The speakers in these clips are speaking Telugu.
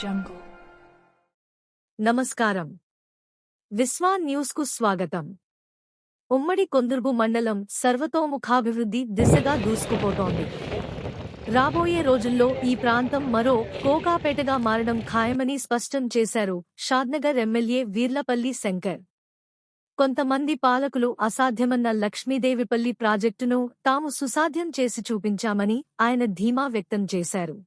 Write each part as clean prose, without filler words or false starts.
jungle. నమస్కారం. విశ్వాన్ న్యూస్ కు స్వాగతం. ఉమ్మడి కొందుర్గు మండలం సర్వతోముఖాభివృద్ధి దిశగా దూసుకుపోతోంది. రాబోయే రోజుల్లో ఈ ప్రాంతం మరో కోకాపేటగా మారడం ఖాయమని స్పష్టం చేశారు షాద్నగర్ ఎమ్మెల్యే వీర్లపల్లి శంకర్. కొంతమంది పాలకులు అసాధ్యమన్న లక్ష్మీదేవిపల్లి ప్రాజెక్టును తాము సుసాధ్యం చేసి చూపించామని ఆయన ధీమా వ్యక్తం చేశారు.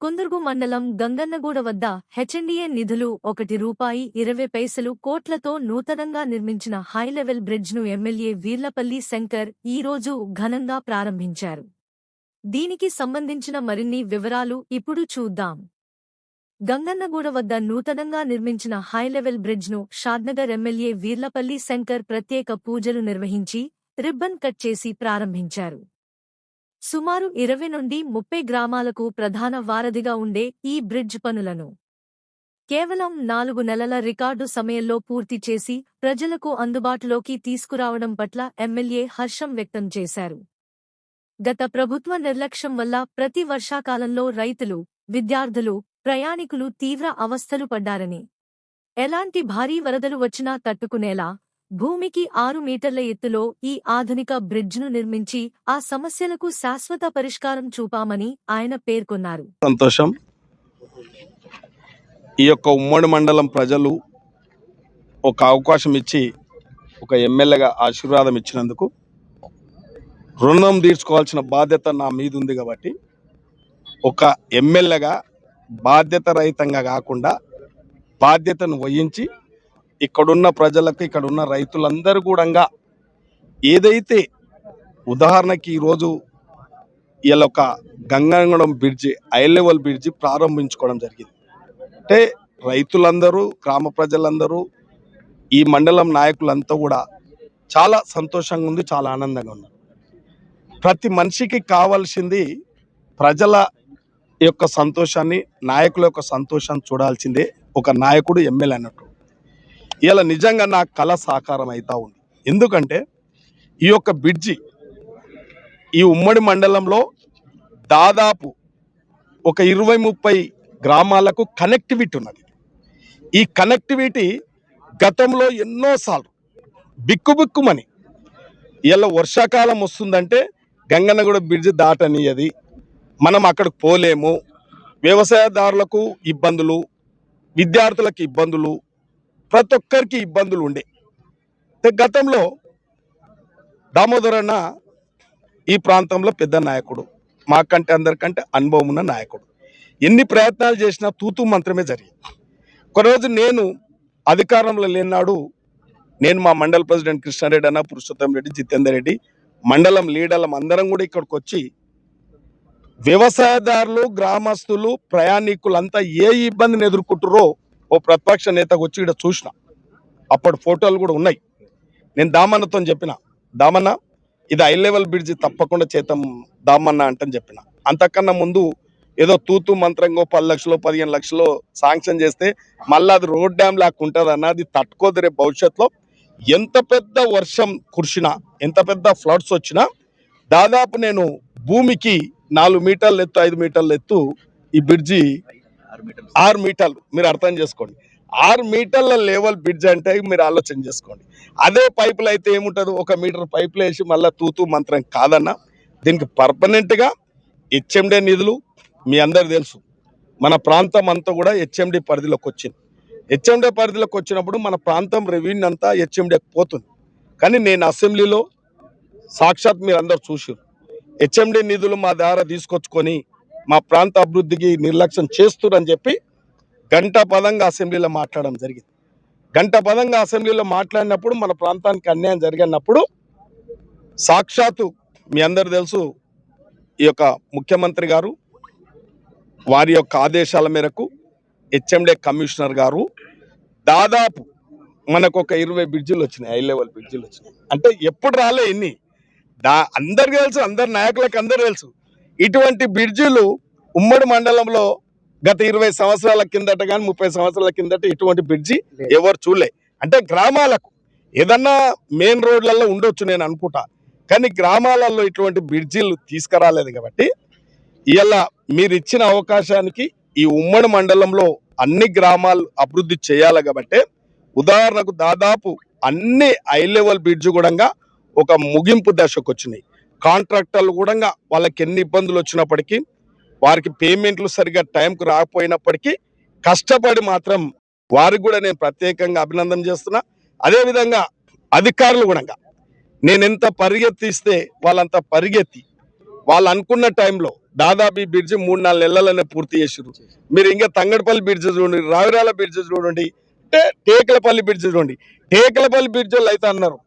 కొందుర్గు మండలం గంగన్నగూడ వద్ద హెచ్ఎండిఏ నిధులు ₹1.20 కోట్లతో నూతనంగా నిర్మించిన హైలెవెల్ బ్రిడ్జ్ను ఎమ్మెల్యే వీర్లపల్లి శంకర్ ఈ రోజు ఘనంగా ప్రారంభించారు. దీనికి సంబంధించిన మరిన్ని వివరాలు ఇప్పుడు చూద్దాం. గంగన్నగూడ వద్ద నూతనంగా నిర్మించిన హైలెవెల్ బ్రిడ్జ్ను షాద్నగర్ ఎమ్మెల్యే వీర్లపల్లి శంకర్ ప్రత్యేక పూజలు నిర్వహించి రిబ్బన్ కట్ చేసి ప్రారంభించారు. సుమారు 20 నుండి 30 గ్రామాలకు ప్రధాన వారధిగా ఉండే ఈ బ్రిడ్జ్ పనులను కేవలం 4 నెలల రికార్డు సమయంలో పూర్తి చేసి ప్రజలకు అందుబాటులోకి తీసుకురావడం పట్ల ఎమ్మెల్యే హర్షం వ్యక్తం చేశారు. గత ప్రభుత్వ నిర్లక్ష్యం వల్ల ప్రతి వర్షాకాలంలో రైతులు, విద్యార్థులు, ప్రయాణికులు తీవ్ర అవస్థలు పడ్డారని, ఎలాంటి భారీ వరదలు వచ్చినా తట్టుకునేలా భూమికి 6 మీటర్ల ఎత్తులో ఈ ఆధునిక బ్రిడ్జ్ను నిర్మించి ఆ సమస్యలకు శాశ్వత పరిష్కారం చూపామని ఆయన పేర్కొన్నారు. సంతోషం. ఈ యొక్క ఉమ్మడి మండలం ప్రజలు ఒక అవకాశం ఇచ్చి ఒక ఎమ్మెల్యేగా ఆశీర్వాదం ఇచ్చినందుకు రుణం తీర్చుకోవాల్సిన బాధ్యత నా మీద ఉంది. కాబట్టి ఒక ఎమ్మెల్యేగా బాధ్యత రహితంగా కాకుండా బాధ్యతను వహించి ఇక్కడున్న ప్రజలకు, ఇక్కడున్న రైతులందరూ కూడా ఏదైతే ఉదాహరణకి ఈరోజు ఇలా ఒక Gangannagudem bridge, high level bridge ప్రారంభించుకోవడం జరిగింది. అంటే రైతులందరూ, గ్రామ ప్రజలందరూ, ఈ మండలం నాయకులంతా కూడా చాలా సంతోషంగా ఉంది, చాలా ఆనందంగా ఉన్నారు. ప్రతి మనిషికి కావాల్సింది ప్రజల యొక్క సంతోషాన్ని, నాయకుల యొక్క సంతోషాన్ని చూడాల్సిందే ఒక నాయకుడు, ఎమ్మెల్యే అన్నట్టు. ఇలా నిజంగా నా కళ సాకారం అవుతా ఉంది. ఎందుకంటే ఈ యొక్క బ్రిడ్జి ఈ ఉమ్మడి మండలంలో దాదాపు ఒక 20-30 గ్రామాలకు కనెక్టివిటీ ఉన్నది. ఈ కనెక్టివిటీ గతంలో ఎన్నోసార్లు బిక్కుబిక్కుమని, ఇలా వర్షాకాలం వస్తుందంటే గంగన్నగూడ బ్రిడ్జి దాటనియది, మనం అక్కడికి పోలేము, వ్యవసాయదారులకు ఇబ్బందులు, విద్యార్థులకు ఇబ్బందులు, ప్రతి ఒక్కరికి ఇబ్బందులు ఉండే. గతంలో దామోదరన్న ఈ ప్రాంతంలో పెద్ద నాయకుడు, మాకంటే అందరికంటే అనుభవం ఉన్న నాయకుడు. ఎన్ని ప్రయత్నాలు చేసినా తూతూ మంత్రమే జరిగింది. ఒకరోజు నేను అధికారంలో లేనాడు నేను మా మండల ప్రెసిడెంట్ కృష్ణారెడ్డి అన్న, పురుషోత్తం రెడ్డి, జితేందర్ రెడ్డి, మండలం లీడర్లం అందరం కూడా ఇక్కడికి వచ్చి వ్యవసాయదారులు, గ్రామస్తులు, ప్రయాణికులంతా ఏ ఇబ్బందిని ఎదుర్కొంటారో ఓ ప్రతిపక్ష నేతకు వచ్చి ఇక్కడ చూసిన. అప్పటి ఫోటోలు కూడా ఉన్నాయి. నేను దామన్నతో చెప్పిన, దామన్న ఇది హై లెవెల్ బ్రిడ్జి తప్పకుండా చేతం దామన్న అంటని చెప్పిన. అంతకన్నా ముందు ఏదో తూతూ మంత్రంగా 10 లక్షలు 15 లక్షలు శాంక్షన్ చేస్తే మళ్ళీ అది రోడ్ డ్యామ్ లాగా ఉంటుంది అన్న, అది తట్టుకోదు. రేపు భవిష్యత్తులో ఎంత పెద్ద వర్షం కురిసినా, ఎంత పెద్ద ఫ్లడ్స్ వచ్చినా దాదాపు నేను భూమికి 4 మీటర్ల ఎత్తు, 5 మీటర్ల ఎత్తు ఈ బ్రిడ్జి 6 మీటర్లు, మీరు అర్థం చేసుకోండి. 6 మీటర్ల లెవెల్ బ్రిడ్జ్ అంటే మీరు ఆలోచన చేసుకోండి. అదే పైపులు అయితే ఏముంటుంది, 1 మీటర్ పైపులు వేసి మళ్ళీ తూతూ మంత్రం కాదన్న. దీనికి పర్మనెంట్గా హెచ్ఎండి నిధులు మీ అందరు తెలుసు, మన ప్రాంతం అంతా కూడా హెచ్ఎండి పరిధిలోకి వచ్చింది. హెచ్ఎండి పరిధిలోకి వచ్చినప్పుడు మన ప్రాంతం రెవెన్యూ అంతా హెచ్ఎండికి పోతుంది. కానీ నేను అసెంబ్లీలో సాక్షాత్ మీరు అందరు చూసారు, హెచ్ఎండి నిధులు మా ద్వారా తీసుకొచ్చుకొని మా ప్రాంత అభివృద్ధికి నిర్లక్ష్యం చేస్తురని చెప్పి గంట పదంగా అసెంబ్లీలో మాట్లాడడం జరిగింది. గంట పదంగా అసెంబ్లీలో మాట్లాడినప్పుడు మన ప్రాంతానికి అన్యాయం జరిగినప్పుడు సాక్షాత్తు మీ అందరు తెలుసు, ఈ యొక్క ముఖ్యమంత్రి గారు వారి యొక్క ఆదేశాల మేరకు హెచ్ఎండి కమిషనర్ గారు దాదాపు మనకు ఒక 20 బ్రిడ్జిలు వచ్చినాయి, హై లెవెల్ బ్రిడ్జిలు వచ్చినాయి. అంటే ఎప్పుడు రాలే ఇన్ని, అందరికి తెలుసు, అందరి నాయకులకు అందరు తెలుసు. ఇటువంటి బ్రిడ్జిలు ఉమ్మడి మండలంలో గత 20 సంవత్సరాల కిందట కానీ 30 సంవత్సరాల కిందట ఇటువంటి బ్రిడ్జి ఎవరు చూడలే. అంటే గ్రామాలకు ఏదన్నా మెయిన్ రోడ్లలో ఉండొచ్చు నేను అనుకుంటా, కానీ గ్రామాలలో ఇటువంటి బ్రిడ్జిలు తీసుకురాలేదు. కాబట్టి ఇలా మీరు ఇచ్చిన అవకాశానికి ఈ ఉమ్మడి మండలంలో అన్ని గ్రామాలు అభివృద్ధి చేయాలి కాబట్టి ఉదాహరణకు దాదాపు అన్ని హై లెవెల్ బ్రిడ్జ్ కూడా ఒక ముగింపు దశకు వచ్చినాయి. కాంట్రాక్టర్లు కూడా వాళ్ళకి ఎన్ని ఇబ్బందులు వచ్చినప్పటికీ వారికి పేమెంట్లు సరిగా టైంకు రాకపోయినప్పటికీ కష్టపడి మాత్రం వారికి కూడా నేను ప్రత్యేకంగా అభినందన చేస్తున్నా. అదేవిధంగా అధికారులు కూడా నేను ఎంత పరిగెత్తిస్తే వాళ్ళంత పరిగెత్తి వాళ్ళు అనుకున్న టైంలో దాదాపు ఈ బ్రిడ్జి 3-4 నెలలనే పూర్తి చేసారు. మీరు ఇంకా తంగడపల్లి బ్రిడ్జ్ చూడండి, రావిరాల బ్రిడ్జ్ చూడండి, అంటే టేకలపల్లి బ్రిడ్జ్ చూడండి. టేకలపల్లి బ్రిడ్జ్ వాళ్ళు అయితే అన్నారు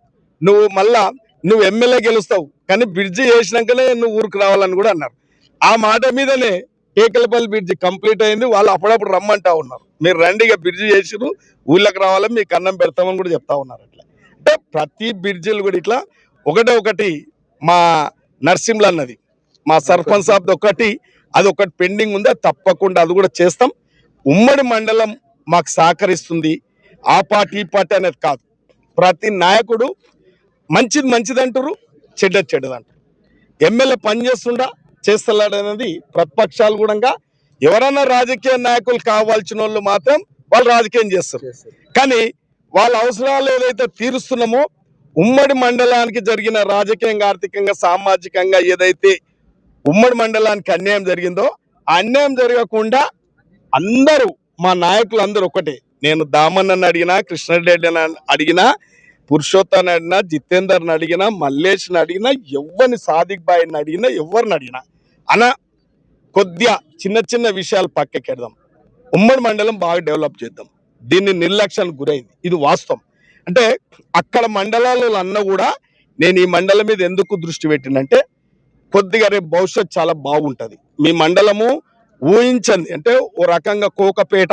నువ్వు ఎమ్మెల్యే గెలుస్తావు కానీ బ్రిడ్జి చేసినాకనే నువ్వు ఊరికి రావాలని కూడా అన్నారు. ఆ మాట మీదనే టేకలపల్లి బ్రిడ్జి కంప్లీట్ అయింది. వాళ్ళు అప్పుడప్పుడు రమ్మంటా ఉన్నారు, మీరు రండి ఇక బ్రిడ్జి చేసిరు ఊళ్ళకి రావాలని మీకు అన్నం పెడతామని కూడా చెప్తా ఉన్నారు. అట్లా అంటే ప్రతి బ్రిడ్జిలు కూడా ఇట్లా ఒకటి మా నర్సింహులు అన్నది మా సర్పంచ్ సాబ్ ఒకటి అది ఒకటి పెండింగ్ ఉంది, అది తప్పకుండా అది కూడా చేస్తాం. ఉమ్మడి మండలం మాకు సహకరిస్తుంది. ఆ పార్టీ ఈ పార్టీ అనేది కాదు, ప్రతి నాయకుడు మంచిది మంచిది అంటారు, చెడ్డది చెడ్డది అంటారు. ఎమ్మెల్యే పనిచేస్తుండా చేస్తలేడు అనేది ప్రతిపక్షాలు కూడా ఎవరైనా రాజకీయ నాయకులు కావాల్సిన వాళ్ళు మాత్రం వాళ్ళు రాజకీయం చేస్తారు. కానీ వాళ్ళ అవసరాలు ఏదైతే తీరుస్తున్నామో ఉమ్మడి మండలానికి జరిగిన రాజకీయంగా ఆర్థికంగా సామాజికంగా ఏదైతే ఉమ్మడి మండలానికి అన్యాయం జరిగిందో ఆ అన్యాయం జరగకుండా అందరూ మా నాయకులు అందరూ ఒకటే. నేను దామన్నని అడిగినా, కృష్ణారెడ్డిని అడిగినా, పురుషోత్తాన్ని అడిగినా, జితేందర్ని అడిగినా, మల్లేష్ని అడిగినా, ఎవరిని సాదిక్ బాయిని అడిగినా, ఎవరిని అడిగినా అన్న కొద్దిగా చిన్న చిన్న విషయాలు పక్కకెడదాం, ఉమ్మడి మండలం బాగా డెవలప్ చేద్దాం. దీన్ని నిర్లక్ష్యానికి గురైంది, ఇది వాస్తవం. అంటే అక్కడ మండలాలలో అన్న కూడా నేను ఈ మండలం మీద ఎందుకు దృష్టి పెట్టినంటే కొద్దిగా రేపు భవిష్యత్తు చాలా బాగుంటుంది. మీ మండలము ఊహించండి అంటే ఓ రకంగా కోకపేట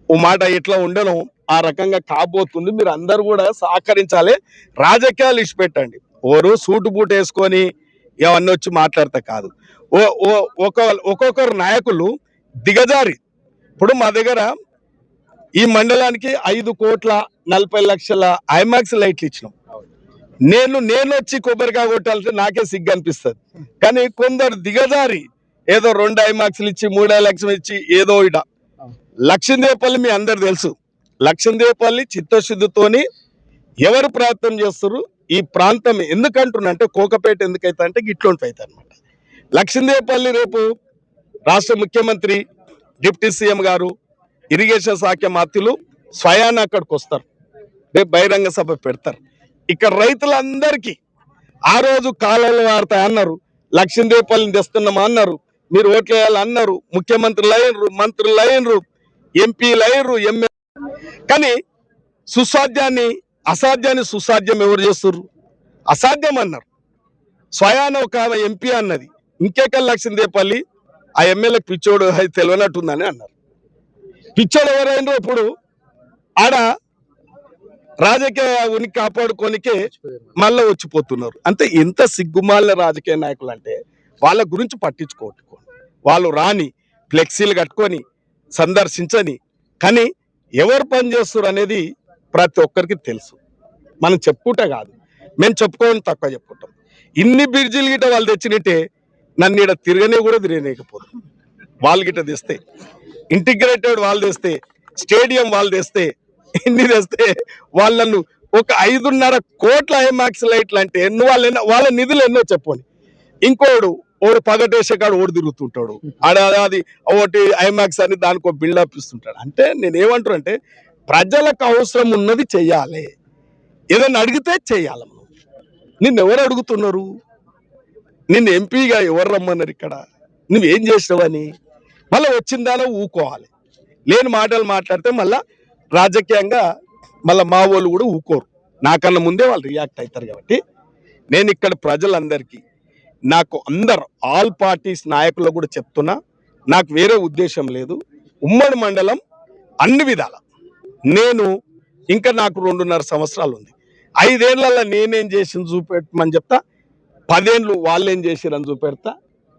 ఓ మాట ఎట్లా ఉండను ఆ రకంగా కాబోతుంది. మీరు అందరు కూడా సహకరించాలి, రాజకీయాలు ఇచ్చిపెట్టండి. ఓరు సూటు బూట్ వేసుకొని ఇవన్నీ వచ్చి మాట్లాడితే కాదు. ఒక్కొక్కరు నాయకులు దిగజారి ఇప్పుడు మా దగ్గర ఈ మండలానికి 5,40,00,000 ఐమాక్స్ లైట్లు ఇచ్చినాం. నేను వచ్చి కొబ్బరికాయ కొట్టాలంటే నాకే సిగ్గు అనిపిస్తుంది. కానీ కొందరు దిగజారి ఏదో 2 ఐమాక్స్లు ఇచ్చి 3 లక్షలు ఇచ్చి ఏదో ఇట లక్ష్మీదేవపల్లి మీ అందరు తెలుసు. లక్ష్మీదేవపల్లి చిత్తశుద్ధితోని ఎవరు ప్రయత్నం చేస్తారు ఈ ప్రాంతం ఎందుకంటున్నా అంటే కోకపేట ఎందుకైతే అంటే గిట్లోంటి అవుతుంది అనమాట. లక్ష్మీదేవపల్లి రేపు రాష్ట్ర ముఖ్యమంత్రి డిప్యూటీ సీఎం గారు ఇరిగేషన్ శాఖ మంత్రులు స్వయాన అక్కడికి వస్తారు, రేపు బహిరంగ సభ పెడతారు. ఇక్కడ రైతులందరికీ ఆ రోజు కాలాలు వాడతాయి అన్నారు, లక్ష్మీదేవపల్లిని తెస్తున్నామా అన్నారు, మీరు ఓట్లు వేయాలి అన్నారు, ముఖ్యమంత్రులు అయినరు, మంత్రులు అయినరు, ఎంపీలు అయినరు, ఎమ్మెల్యే. కానీ అసాధ్యాన్ని సుసాధ్యం ఎవరు చేస్తున్నారు? అసాధ్యం అన్నారు. స్వయాన ఒక ఎంపీ అన్నది ఇంకెక్కడ లక్ష్మీదేవపల్లి ఆ ఎమ్మెల్యే పిచ్చోడు అది తెలియనట్టుందని అన్నారు. పిచ్చోడు ఎవరైనా ఇప్పుడు ఆడ రాజకీయ ఉనికి కాపాడుకోనికే మళ్ళీ వచ్చిపోతున్నారు. అంటే ఎంత సిగ్గుమాలిన రాజకీయ నాయకులు అంటే వాళ్ళ గురించి పట్టించుకోండి. వాళ్ళు రాని ఫ్లెక్సీలు కట్టుకొని సందర్శించని, కానీ ఎవరు పని చేస్తారు అనేది ప్రతి ఒక్కరికి తెలుసు. మనం చెప్పుకుంటే కాదు, మేము చెప్పుకోవడం తక్కువ చెప్పుకుంటాం. ఇన్ని బ్రిడ్జిలు గిట్ట వాళ్ళు తెచ్చినట్టే నన్ను ఇక్కడ తిరగలేకపోదు. వాళ్ళు గిట్ట తెస్తే ఇంటిగ్రేటెడ్ వాళ్ళు తెస్తే స్టేడియం వాళ్ళు తెస్తే ఇన్ని తెస్తే వాళ్ళను ఒక 5.5 కోట్ల ఐమాక్స్ లైట్లు అంటే వాళ్ళ నిధులు ఎన్నో చెప్పండి. ఇంకోడు ఓడు పగటేసేకాడు ఓడి తిరుగుతుంటాడు, అది ఒకటి ఐమాక్స్ అని దానికి ఒక బిల్డప్ ఇస్తుంటాడు. అంటే నేనేమంటారు అంటే ప్రజలకు అవసరం ఉన్నది చెయ్యాలి, ఏదైనా అడిగితే చెయ్యాలి. నిన్ను ఎవరు అడుగుతున్నారు? నిన్ను ఎంపీగా ఎవరు రమ్మన్నారు? ఇక్కడ నువ్వేం చేసినావని మళ్ళీ వచ్చిందానో ఊకోవాలి. లేని మాటలు మాట్లాడితే మళ్ళా రాజకీయంగా మళ్ళీ మా వాళ్ళు కూడా ఊకోరు, నాకన్నా ముందే వాళ్ళు రియాక్ట్ అవుతారు. కాబట్టి నేను ఇక్కడ ప్రజలందరికీ నాకు ఆల్ పార్టీస్ నాయకులు కూడా చెప్తున్నా, నాకు వేరే ఉద్దేశం లేదు. ఉమ్మడి మండలం అన్ని విధాల నాకు 2.5 సంవత్సరాలు ఉంది. 5 ఏళ్లలో నేనేం చేసింది చూపెట్టమని చెప్తా, 10 ఏళ్ళు వాళ్ళు ఏం చేసిరని చూపెడతా.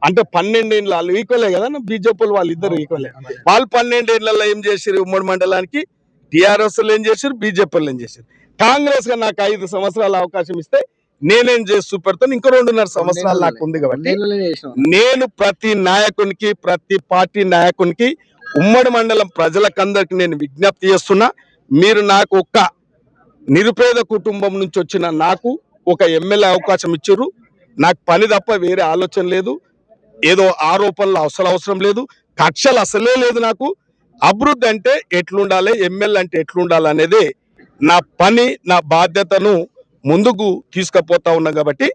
అంటే 12 ఏళ్ళు వాళ్ళు ఈక్వలే కదా, బీజేపీ వాళ్ళు ఇద్దరు ఈక్వలే. వాళ్ళు 12 ఏళ్లలో ఏం చేసిరు ఉమ్మడి మండలానికి, టీఆర్ఎస్ ఏం చేసిరు, బీజేపీ ఏం చేసిరు. కాంగ్రెస్ గా నాకు 5 సంవత్సరాల అవకాశం ఇస్తే నేనేం చేసి చూపెడతాను. ఇంకో 2.5 సంవత్సరాలు నాకు ఉంది కాబట్టి నేను ప్రతి నాయకునికి, ప్రతి పార్టీ నాయకునికి, ఉమ్మడి మండలం ప్రజలకందరికి నేను విజ్ఞప్తి చేస్తున్నా. మీరు నాకు ఒక్క నిరుపేద కుటుంబం నుంచి వచ్చిన నాకు ఒక ఎమ్మెల్యే అవకాశం ఇచ్చారు. నాకు పని తప్ప వేరే ఆలోచన లేదు. ఏదో ఆరోపణలు అవసరం లేదు. కక్షలు అసలే లేదు నాకు. అభివృద్ధి అంటే ఎట్లుండాలి, ఎమ్మెల్యే అంటే ఎట్లుండాలి అనేది నా పని, నా బాధ్యతను ముందుకు తీసుకుపోతా ఉన్నా కాబట్టి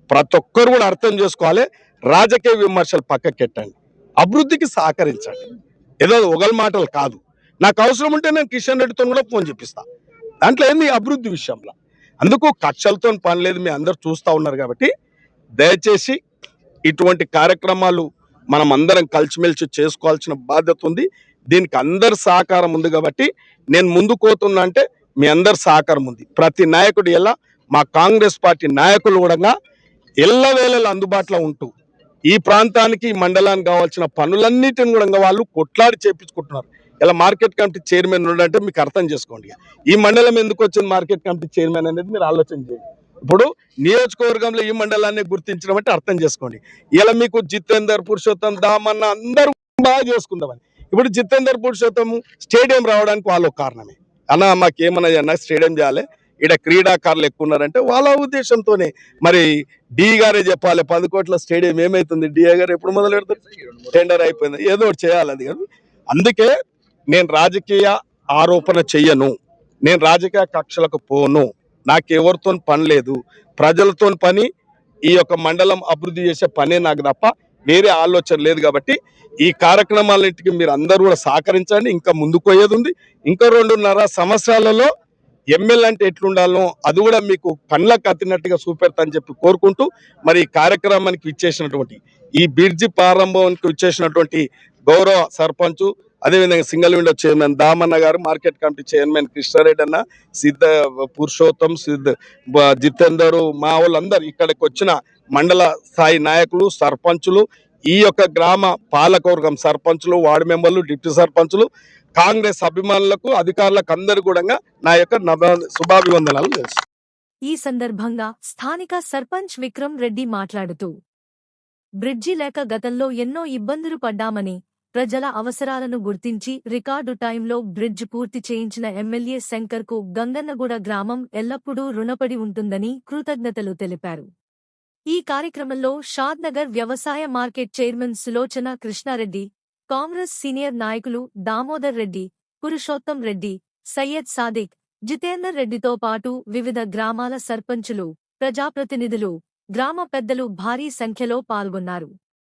ప్రతి ఒక్కరు కూడా అర్థం చేసుకోవాలి. రాజకీయ విమర్శలు పక్కకెట్టండి, అభివృద్ధికి సహకరించండి. ఏదో ఒకరి మాటలు కాదు. నాకు అవసరం ఉంటే నేను కిషన్ రెడ్డితో కూడా ఫోన్ చేపిస్తా. దాంట్లో ఏంది అభివృద్ధి విషయంలో. అందుకు కక్షలతో పని లేదు. మీ అందరు చూస్తూ ఉన్నారు కాబట్టి దయచేసి ఇటువంటి కార్యక్రమాలు మనం అందరం కలిసిమెలిసి చేసుకోవాల్సిన బాధ్యత ఉంది. దీనికి అందరి సహకారం ఉంది కాబట్టి నేను ముందుకు పోతున్నా అంటే మీ అందరి సహకారం ఉంది. ప్రతి నాయకుడు ఎలా మా కాంగ్రెస్ పార్టీ నాయకులు కూడా ఎల్లవేళలా అందుబాటులో ఉంటూ ఈ ప్రాంతానికి, ఈ మండలానికి కావాల్సిన పనులన్నిటిని కూడా వాళ్ళు కొట్లాడి చేపించుకుంటున్నారు. ఇలా మార్కెట్ కమిటీ చైర్మన్ ఉండంటే మీకు అర్థం చేసుకోండి. ఈ మండలం ఎందుకు వచ్చింది మార్కెట్ కమిటీ చైర్మన్ అనేది మీరు ఆలోచన చేయండి. ఇప్పుడు నియోజకవర్గంలో ఈ మండలాన్ని గుర్తించడం అంటే అర్థం చేసుకోండి. ఇలా మీకు జితేందర్, పురుషోత్తం, దామన్న అందరూ బాగా చేసుకుందామని. ఇప్పుడు జితేందర్, పురుషోత్తం స్టేడియం రావడానికి వాళ్ళు ఒక కారణమే. అన్న మాకేమన్నా స్టేడియం చేయాలి, ఇక్కడ క్రీడాకారులు ఎక్కువ ఉన్నారంటే వాళ్ళ ఉద్దేశంతోనే. మరి డి గారే చెప్పాలి 10 కోట్ల స్టేడియం ఏమైతుంది, డిఏ గారు ఎప్పుడు మొదలు పెడతారు? టెండర్ అయిపోయింది, ఏదో ఒకటి చేయాలి. అది కాదు. అందుకే నేను రాజకీయ ఆరోపణ చెయ్యను, నేను రాజకీయ కక్షలకు పోను. నాకు ఎవరితో పని లేదు, ప్రజలతో పని, ఈ యొక్క మండలం అభివృద్ధి చేసే పనే నాకు తప్ప వేరే ఆలోచన లేదు. కాబట్టి ఈ కార్యక్రమాలన్నింటికి మీరు అందరూ కూడా సహకరించండి. ఇంకా ముందుకు పోయేది ఉంది. ఇంకా 2.5 సంవత్సరాలలో ఎమ్మెల్యే అంటే ఎట్లుండాలో అది కూడా మీకు కళ్ళకు అత్తినట్టుగా చూపెడతా అని చెప్పి కోరుకుంటూ, మరి ఈ కార్యక్రమానికి ఇచ్చేసినటువంటి, ఈ బ్రిడ్జి ప్రారంభానికి ఇచ్చేసినటువంటి గౌరవ సర్పంచ్, అదేవిధంగా సింగిల్ విండో చైర్మన్ దామన్న గారు, మార్కెట్ కమిటీ చైర్మన్ కృష్ణారెడ్డి అన్న, సిద్ధ పురుషోత్తం, జితేందరు, మా వాళ్ళందరూ, ఇక్కడికి వచ్చిన మండల స్థాయి నాయకులు, సర్పంచులు, ఈ యొక్క గ్రామ పాలకవర్గం సర్పంచులు, వార్డు మెంబర్లు, డిప్యూటీ సర్పంచులు, కాంగ్రెస్ అభిమానులకు, అధికారులకు అందరూ కూడా నా యొక్క శుభాభివందనాలు తెలుసు. ఈ సందర్భంగా స్థానిక సర్పంచ్ విక్రమ్ రెడ్డి మాట్లాడుతూ, బ్రిడ్జి లేక గతంలో ఎన్నో ఇబ్బందులు పడ్డామని, ప్రజల అవసరాలను గుర్తించి రికార్డు టైంలో బ్రిడ్జ్ పూర్తి చేయించిన ఎమ్మెల్యే శంకర్కు గంగన్నగూడ గ్రామం ఎల్లప్పుడూ రుణపడి ఉంటుందని కృతజ్ఞతలు తెలిపారు. ఈ కార్యక్రమంలో షాద్నగర్ వ్యవసాయ market chairman Sulochana Krishna Reddy, Congress senior నాయకులు దామోదర్ రెడ్డి, పురుషోత్తం రెడ్డి, సయ్యద్ సాదిక్, జితేందర్ రెడ్డితో పాటు వివిధ గ్రామాల సర్పంచులు, ప్రజాప్రతినిధులు, గ్రామ పెద్దలు భారీ సంఖ్యలో పాల్గొన్నారు.